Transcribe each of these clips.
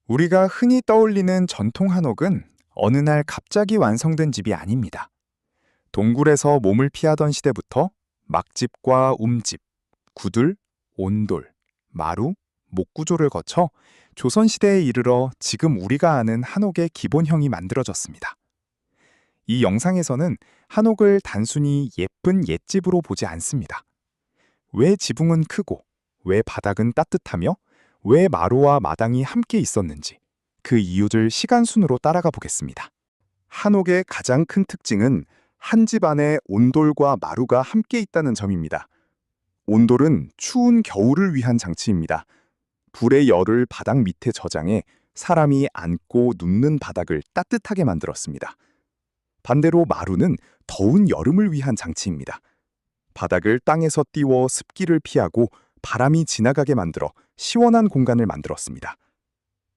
우리가 흔히 떠올리는 전통 한옥은 어느 날 갑자기 완성된 집이 아닙니다. 동굴에서 몸을 피하던 시대부터 막집과 움집, 구들, 온돌, 마루, 목구조를 거쳐 조선시대에 이르러 지금 우리가 아는 한옥의 기본형이 만들어졌습니다. 이 영상에서는 한옥을 단순히 예쁜 옛집으로 보지 않습니다. 왜 지붕은 크고, 왜 바닥은 따뜻하며, 왜 마루와 마당이 함께 있었는지 그 이유를 시간순으로 따라가 보겠습니다. 한옥의 가장 큰 특징은 한 집 안에 온돌과 마루가 함께 있다는 점입니다. 온돌은 추운 겨울을 위한 장치입니다. 불의 열을 바닥 밑에 저장해 사람이 앉고 눕는 바닥을 따뜻하게 만들었습니다. 반대로 마루는 더운 여름을 위한 장치입니다. 바닥을 땅에서 띄워 습기를 피하고 바람이 지나가게 만들어 시원한 공간을 만들었습니다.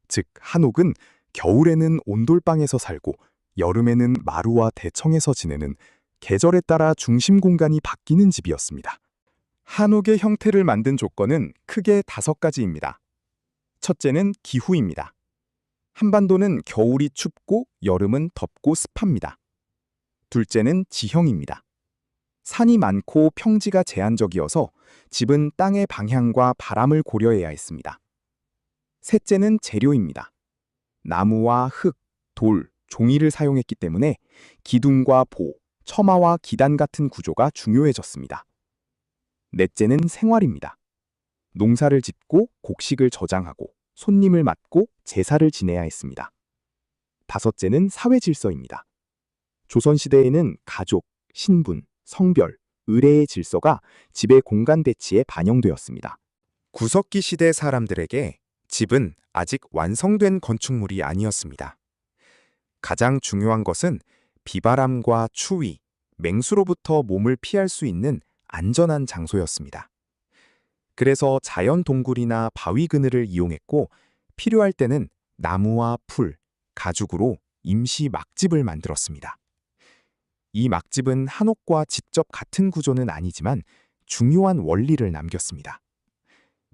즉, 한옥은 겨울에는 온돌방에서 살고 여름에는 마루와 대청에서 지내는 계절에 따라 중심 공간이 바뀌는 집이었습니다. 한옥의 형태를 만든 조건은 크게 5가지입니다. 첫째는 기후입니다. 한반도는 겨울이 춥고 여름은 덥고 습합니다. 둘째는 지형입니다. 산이 많고 평지가 제한적이어서 집은 땅의 방향과 바람을 고려해야 했습니다. 셋째는 재료입니다. 나무와 흙, 돌, 종이를 사용했기 때문에 기둥과 보, 처마와 기단 같은 구조가 중요해졌습니다. 넷째는 생활입니다. 농사를 짓고 곡식을 저장하고 손님을 맞고 제사를 지내야 했습니다. 다섯째는 사회 질서입니다. 조선시대에는 가족, 신분, 성별, 의례의 질서가 집의 공간 배치에 반영되었습니다. 구석기 시대 사람들에게 집은 아직 완성된 건축물이 아니었습니다. 가장 중요한 것은 비바람과 추위, 맹수로부터 몸을 피할 수 있는 안전한 장소였습니다. 그래서 자연 동굴이나 바위 그늘을 이용했고 필요할 때는 나무와 풀, 가죽으로 임시 막집을 만들었습니다. 이 막집은 한옥과 직접 같은 구조는 아니지만 중요한 원리를 남겼습니다.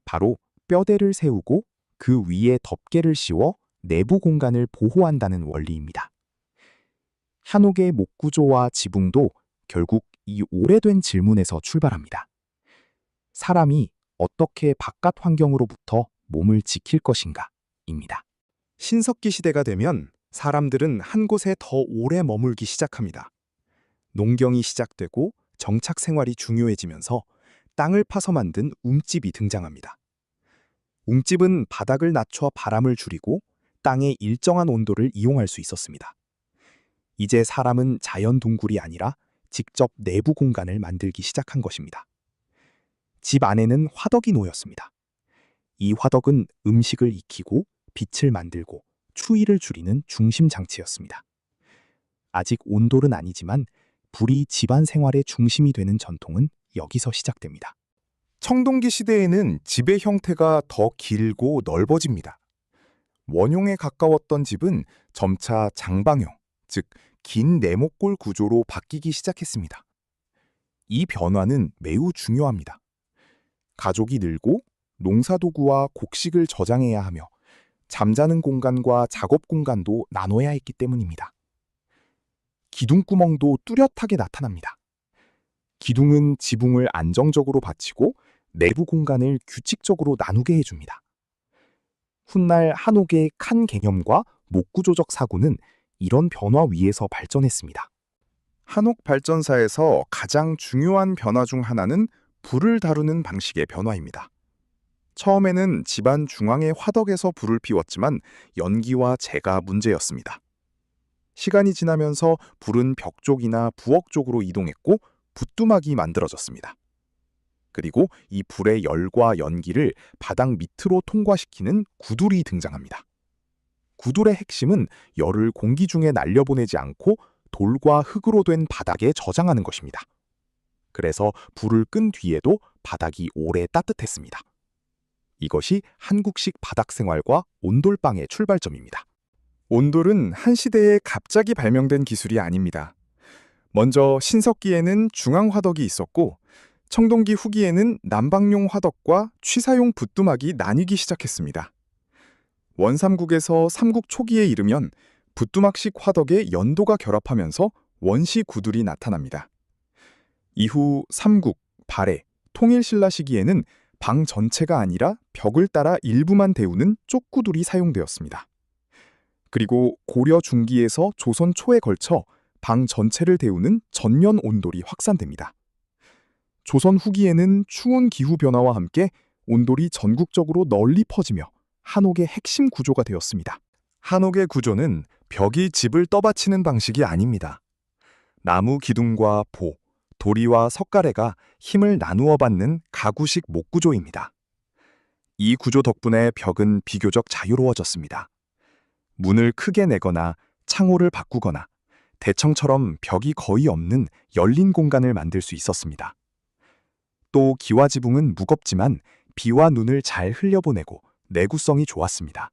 바로 뼈대를 세우고 그 위에 덮개를 씌워 내부 공간을 보호한다는 원리입니다. 한옥의 목구조와 지붕도 결국 이 오래된 질문에서 출발합니다. 사람이 어떻게 바깥 환경으로부터 몸을 지킬 것인가? 입니다. 신석기 시대가 되면 사람들은 한 곳에 더 오래 머물기 시작합니다. 농경이 시작되고 정착 생활이 중요해지면서 땅을 파서 만든 움집이 등장합니다. 움집은 바닥을 낮춰 바람을 줄이고 땅의 일정한 온도를 이용할 수 있었습니다. 이제 사람은 자연 동굴이 아니라 직접 내부 공간을 만들기 시작한 것입니다. 집 안에는 화덕이 놓였습니다. 이 화덕은 음식을 익히고 빛을 만들고 추위를 줄이는 중심 장치였습니다. 아직 온돌은 아니지만 불이 집안 생활의 중심이 되는 전통은 여기서 시작됩니다. 청동기 시대에는 집의 형태가 더 길고 넓어집니다. 원형에 가까웠던 집은 점차 장방형, 즉 긴 네모골 구조로 바뀌기 시작했습니다. 이 변화는 매우 중요합니다. 가족이 늘고 농사도구와 곡식을 저장해야 하며 잠자는 공간과 작업 공간도 나눠야 했기 때문입니다. 기둥구멍도 뚜렷하게 나타납니다. 기둥은 지붕을 안정적으로 받치고 내부 공간을 규칙적으로 나누게 해줍니다. 훗날 한옥의 칸 개념과 목구조적 사고는 이런 변화 위에서 발전했습니다. 한옥 발전사에서 가장 중요한 변화 중 하나는 불을 다루는 방식의 변화입니다. 처음에는 집안 중앙의 화덕에서 불을 피웠지만 연기와 재가 문제였습니다. 시간이 지나면서 불은 벽 쪽이나 부엌 쪽으로 이동했고 부뚜막이 만들어졌습니다. 그리고 이 불의 열과 연기를 바닥 밑으로 통과시키는 구둘이 등장합니다. 구둘의 핵심은 열을 공기 중에 날려보내지 않고 돌과 흙으로 된 바닥에 저장하는 것입니다. 그래서 불을 끈 뒤에도 바닥이 오래 따뜻했습니다. 이것이 한국식 바닥 생활과 온돌방의 출발점입니다. 온돌은 한 시대에 갑자기 발명된 기술이 아닙니다. 먼저 신석기에는 중앙 화덕이 있었고 청동기 후기에는 난방용 화덕과 취사용 부뚜막이 나뉘기 시작했습니다. 원삼국에서 삼국 초기에 이르면 부뚜막식 화덕의 연도가 결합하면서 원시 구들이 나타납니다. 이후 삼국, 발해, 통일신라 시기에는 방 전체가 아니라 벽을 따라 일부만 데우는 쪽구들이 사용되었습니다. 그리고 고려 중기에서 조선 초에 걸쳐 방 전체를 데우는 전면 온돌이 확산됩니다. 조선 후기에는 추운 기후 변화와 함께 온돌이 전국적으로 널리 퍼지며 한옥의 핵심 구조가 되었습니다. 한옥의 구조는 벽이 집을 떠받치는 방식이 아닙니다. 나무 기둥과 보, 도리와 석가래가 힘을 나누어 받는 가구식 목구조입니다. 이 구조 덕분에 벽은 비교적 자유로워졌습니다. 문을 크게 내거나 창호를 바꾸거나 대청처럼 벽이 거의 없는 열린 공간을 만들 수 있었습니다. 또 기와지붕은 무겁지만 비와 눈을 잘 흘려보내고 내구성이 좋았습니다.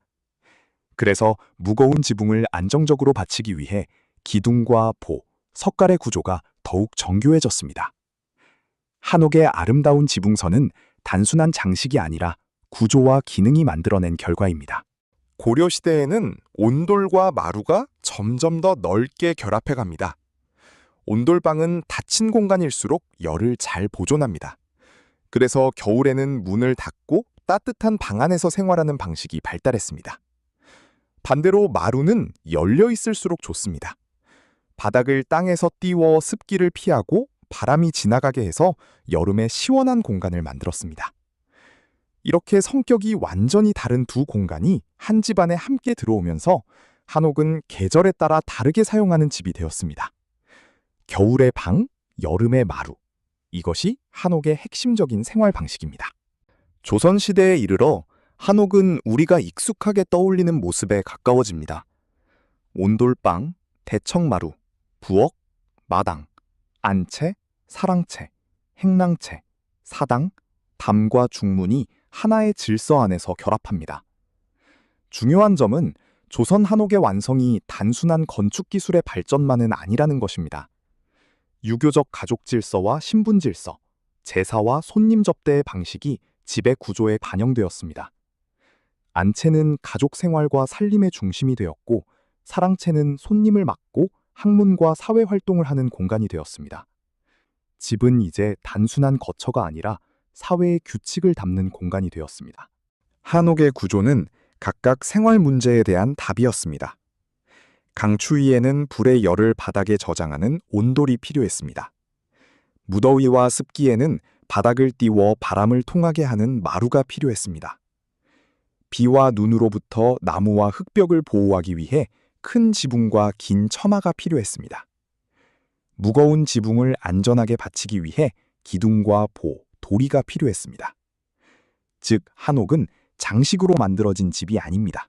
그래서 무거운 지붕을 안정적으로 받치기 위해 기둥과 보, 석가래 구조가 더욱 정교해졌습니다. 한옥의 아름다운 지붕선은 단순한 장식이 아니라 구조와 기능이 만들어낸 결과입니다. 고려시대에는 온돌과 마루가 점점 더 넓게 결합해 갑니다. 온돌방은 닫힌 공간일수록 열을 잘 보존합니다. 그래서 겨울에는 문을 닫고 따뜻한 방 안에서 생활하는 방식이 발달했습니다. 반대로 마루는 열려 있을수록 좋습니다. 바닥을 땅에서 띄워 습기를 피하고 바람이 지나가게 해서 여름에 시원한 공간을 만들었습니다. 이렇게 성격이 완전히 다른 두 공간이 한 집안에 함께 들어오면서 한옥은 계절에 따라 다르게 사용하는 집이 되었습니다. 겨울의 방, 여름의 마루. 이것이 한옥의 핵심적인 생활 방식입니다. 조선시대에 이르러 한옥은 우리가 익숙하게 떠올리는 모습에 가까워집니다. 온돌방, 대청마루, 부엌, 마당, 안채, 사랑채, 행랑채, 사당, 담과 중문이 하나의 질서 안에서 결합합니다. 중요한 점은 조선 한옥의 완성이 단순한 건축 기술의 발전만은 아니라는 것입니다. 유교적 가족 질서와 신분 질서, 제사와 손님 접대의 방식이 집의 구조에 반영되었습니다. 안채는 가족 생활과 살림의 중심이 되었고, 사랑채는 손님을 맞고 학문과 사회 활동을 하는 공간이 되었습니다. 집은 이제 단순한 거처가 아니라 사회의 규칙을 담는 공간이 되었습니다. 한옥의 구조는 각각 생활 문제에 대한 답이었습니다. 강추위에는 불의 열을 바닥에 저장하는 온돌이 필요했습니다. 무더위와 습기에는 바닥을 띄워 바람을 통하게 하는 마루가 필요했습니다. 비와 눈으로부터 나무와 흙벽을 보호하기 위해 큰 지붕과 긴 처마가 필요했습니다. 무거운 지붕을 안전하게 받치기 위해 기둥과 보, 도리가 필요했습니다. 즉, 한옥은 장식으로 만들어진 집이 아닙니다.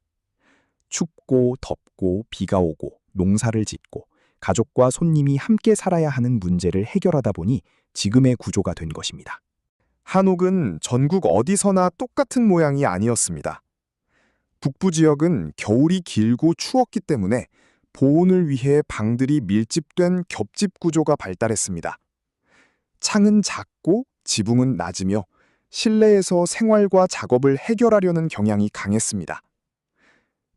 춥고 덥고 비가 오고 농사를 짓고 가족과 손님이 함께 살아야 하는 문제를 해결하다 보니 지금의 구조가 된 것입니다. 한옥은 전국 어디서나 똑같은 모양이 아니었습니다. 북부 지역은 겨울이 길고 추웠기 때문에 보온을 위해 방들이 밀집된 겹집 구조가 발달했습니다. 창은 작고 지붕은 낮으며 실내에서 생활과 작업을 해결하려는 경향이 강했습니다.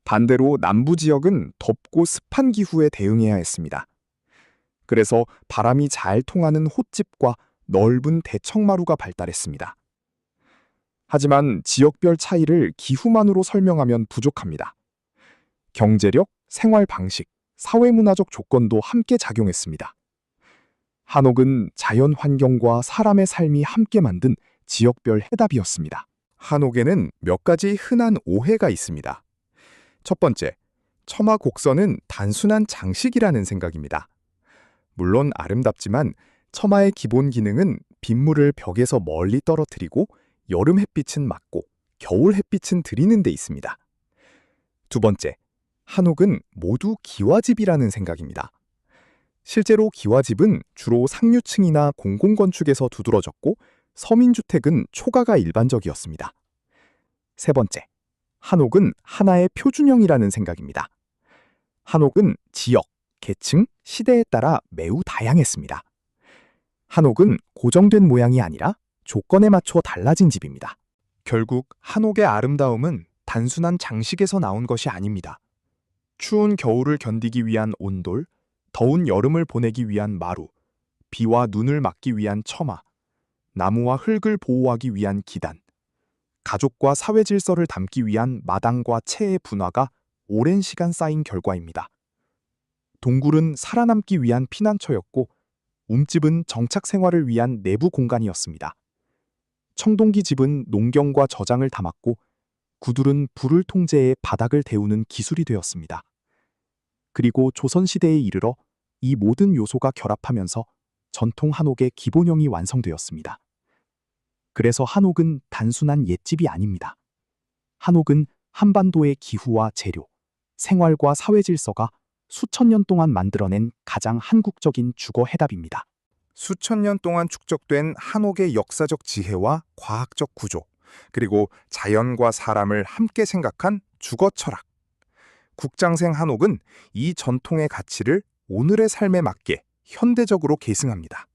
반대로 남부 지역은 덥고 습한 기후에 대응해야 했습니다. 그래서 바람이 잘 통하는 홑집과 넓은 대청마루가 발달했습니다. 하지만 지역별 차이를 기후만으로 설명하면 부족합니다. 경제력, 생활 방식, 사회문화적 조건도 함께 작용했습니다. 한옥은 자연 환경과 사람의 삶이 함께 만든 지역별 해답이었습니다. 한옥에는 몇 가지 흔한 오해가 있습니다. 첫 번째, 처마 곡선은 단순한 장식이라는 생각입니다. 물론 아름답지만 처마의 기본 기능은 빗물을 벽에서 멀리 떨어뜨리고 여름 햇빛은 막고 겨울 햇빛은 들이는 데 있습니다. 두 번째, 한옥은 모두 기와집이라는 생각입니다. 실제로 기와집은 주로 상류층이나 공공건축에서 두드러졌고 서민주택은 초가가 일반적이었습니다. 세 번째, 한옥은 하나의 표준형이라는 생각입니다. 한옥은 지역, 계층, 시대에 따라 매우 다양했습니다. 한옥은 고정된 모양이 아니라 조건에 맞춰 달라진 집입니다. 결국 한옥의 아름다움은 단순한 장식에서 나온 것이 아닙니다. 추운 겨울을 견디기 위한 온돌, 더운 여름을 보내기 위한 마루, 비와 눈을 막기 위한 처마, 나무와 흙을 보호하기 위한 기단, 가족과 사회 질서를 담기 위한 마당과 채의 분화가 오랜 시간 쌓인 결과입니다. 동굴은 살아남기 위한 피난처였고, 움집은 정착 생활을 위한 내부 공간이었습니다. 청동기 집은 농경과 저장을 담았고, 구들은 불을 통제해 바닥을 데우는 기술이 되었습니다. 그리고 조선시대에 이르러 이 모든 요소가 결합하면서 전통 한옥의 기본형이 완성되었습니다. 그래서 한옥은 단순한 옛집이 아닙니다. 한옥은 한반도의 기후와 재료, 생활과 사회 질서가 수천 년 동안 만들어낸 가장 한국적인 주거 해답입니다. 수천 년 동안 축적된 한옥의 역사적 지혜와 과학적 구조, 그리고 자연과 사람을 함께 생각한 주거 철학. 국장생 한옥은 이 전통의 가치를 오늘의 삶에 맞게 현대적으로 계승합니다.